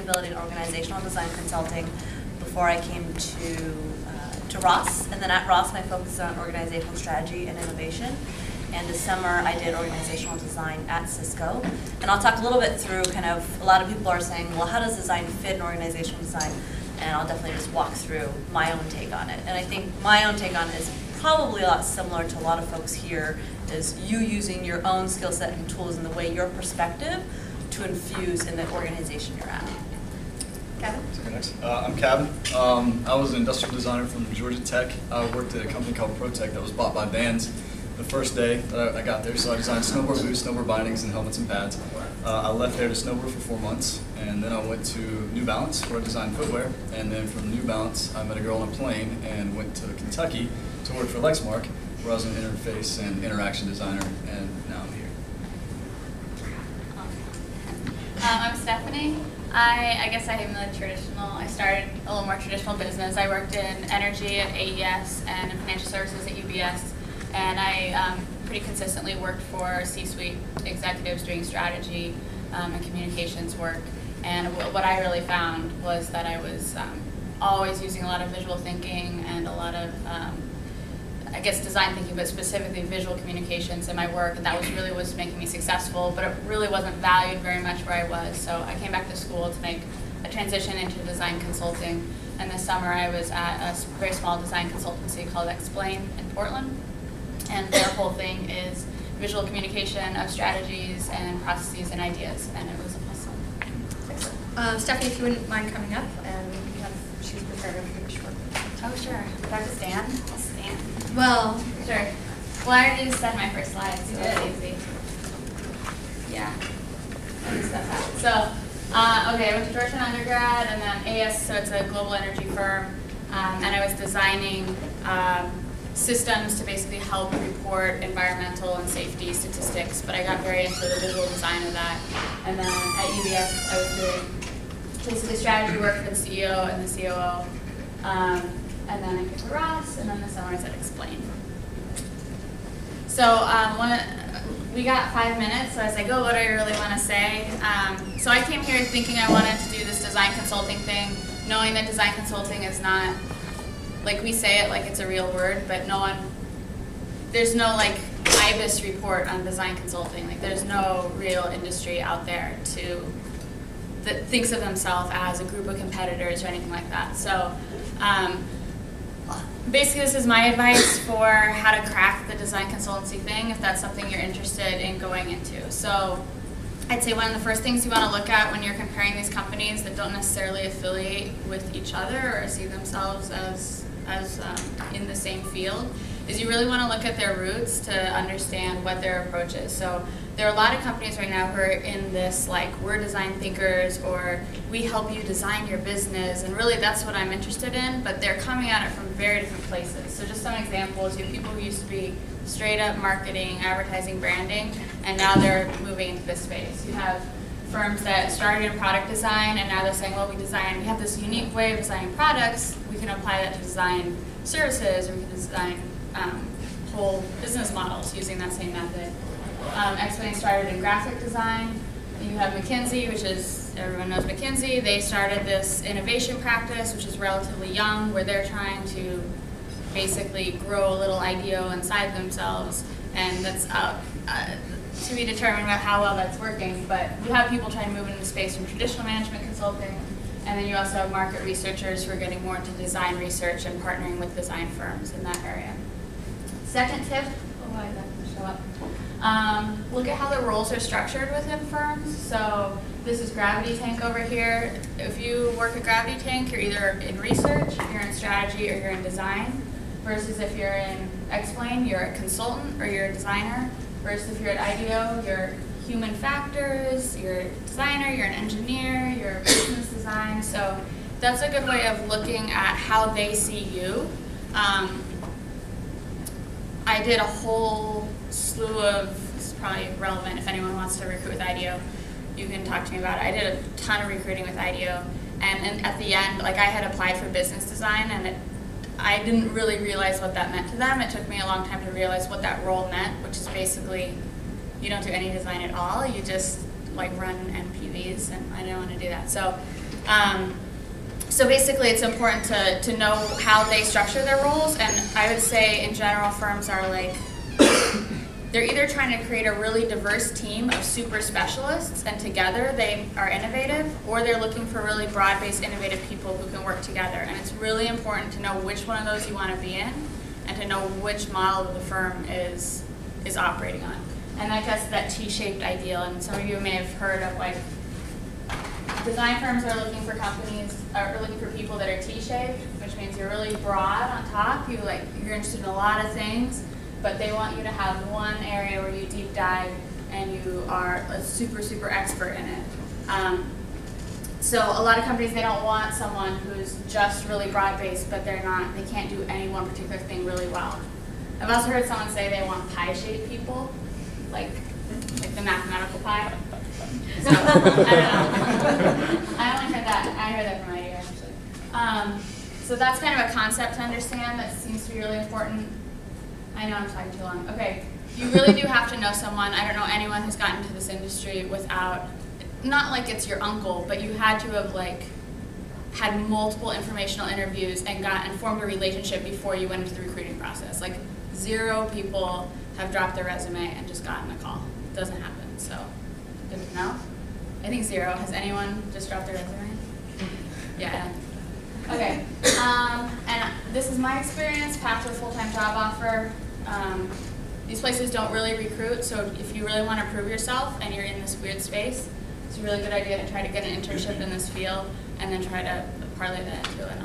sustainability and organizational design consulting before I came to Ross. And then at Ross, my focus is on organizational strategy and innovation. And this summer, I did organizational design at Cisco. And I'll talk a little bit through kind of, a lot of people are saying, well, how does design fit in organizational design? And I'll definitely just walk through my own take on it. And I think my own take on it is probably a lot similar to a lot of folks here, is you using your own skill set and tools and the way your perspective to infuse in the organization you're at. Kevin? Okay, next. I'm Kevin. I was an industrial designer from Georgia Tech. I worked at a company called ProTech that was bought by Vans the first day that I got there. So I designed snowboard boots, snowboard bindings, and helmets and pads. I left there to snowboard for 4 months, and then I went to New Balance where I designed footwear. And then from New Balance, I met a girl on a plane and went to Kentucky to work for Lexmark, where I was an interface and interaction designer, and now I'm here. I'm Stephanie. I guess I am the traditional, I started a little more traditional business. I worked in energy at AES and in financial services at UBS, and I pretty consistently worked for C-suite executives doing strategy and communications work. And what I really found was that I was always using a lot of visual thinking and a lot of I guess design thinking, but specifically visual communications in my work, and that was making me successful, but it really wasn't valued very much where I was. So I came back to school to make a transition into design consulting, and this summer I was at a very small design consultancy called Explain in Portland, and their whole thing is visual communication of strategies and processes and ideas, and it was awesome. Stephanie, if you wouldn't mind coming up, and she's prepared to give a short. Oh, sure. Do I have to stand? I'll stand. Well, sure. Well, I already just said my first slide, so it's easy. Yeah. So, okay, I went to Georgetown undergrad, and then AES, so it's a global energy firm, and I was designing systems to basically help report environmental and safety statistics, but I got very into the visual design of that. And then at UBS, I was doing basically strategy work for the CEO and the COO. And then I came to Ross, and then this summer I was at Explain. So we got 5 minutes, so I was like, oh, what do I really want to say? So I came here thinking I wanted to do this design consulting thing, knowing that design consulting is not, like we say it like it's a real word, but there's no like IBIS report on design consulting. Like there's no real industry out there that thinks of themselves as a group of competitors or anything like that. So basically this is my advice for how to crack the design consultancy thing if that's something you're interested in going into. So I'd say one of the first things you want to look at when you're comparing these companies that don't necessarily affiliate with each other or see themselves as in the same field is you really want to look at their roots to understand what their approach is. So there are a lot of companies right now who are in this like, we're design thinkers, or we help you design your business, and really that's what I'm interested in, but they're coming at it from very different places. So just some examples, you have people who used to be straight up marketing, advertising, branding, and now they're moving into this space. You have firms that started in product design, and now they're saying, well, we have this unique way of designing products, we can apply that to design services, or we can design whole business models using that same method. Explain started in graphic design. You have McKinsey, which is, everyone knows McKinsey. They started this innovation practice, which is relatively young, where they're trying to basically grow a little IDEO inside themselves, and that's to be determined about how well that's working. But you have people trying to move into the space from traditional management consulting, and then you also have market researchers who are getting more into design research and partnering with design firms in that area. Second tip, why that doesn't show up. Look at how the roles are structured within firms. So this is Gravity Tank over here. If you work at Gravity Tank, you're either in research, you're in strategy, or you're in design. Versus if you're in Explain, you're a consultant or you're a designer. Versus if you're at IDEO, you're human factors, you're a designer, you're an engineer, you're business design. So that's a good way of looking at how they see you. I did a whole slew of, this is probably relevant if anyone wants to recruit with IDEO, you can talk to me about it. I did a ton of recruiting with IDEO, and at the end, like I had applied for business design, and I didn't really realize what that meant to them. It took me a long time to realize what that role meant, which is basically you don't do any design at all. You just like run NPVs, and I didn't want to do that. So So basically, it's important to know how they structure their roles, and I would say in general, firms are like, they're either trying to create a really diverse team of super specialists, and together they are innovative, or they're looking for really broad-based, innovative people who can work together. And it's really important to know which one of those you want to be in, and to know which model the firm is operating on. And I guess that T-shaped ideal, and some of you may have heard of like, design firms are looking for looking for people that are T-shaped, which means you're really broad on top. You're interested in a lot of things, but they want you to have one area where you deep dive and you are a super, super expert in it. So a lot of companies, they don't want someone who's just really broad-based, but they can't do any one particular thing really well. I've also heard someone say they want pie-shaped people, like the mathematical pie. So, I don't know. I only heard that. I heard that from my ear, actually. So that's kind of a concept to understand that seems to be really important. I know I'm talking too long. Okay, you really do have to know someone. I don't know anyone who's gotten into this industry without, not like it's your uncle, but you had to have like had multiple informational interviews and formed a relationship before you went into the recruiting process. Like 0 people have dropped their resume and just gotten a call. It doesn't happen, so good to know. I think 0. Has anyone just dropped their resume? Yeah. Okay, and this is my experience, path to a full-time job offer. These places don't really recruit, so if you really want to prove yourself and you're in this weird space, it's a really good idea to try to get an internship in this field and then try to parlay that into an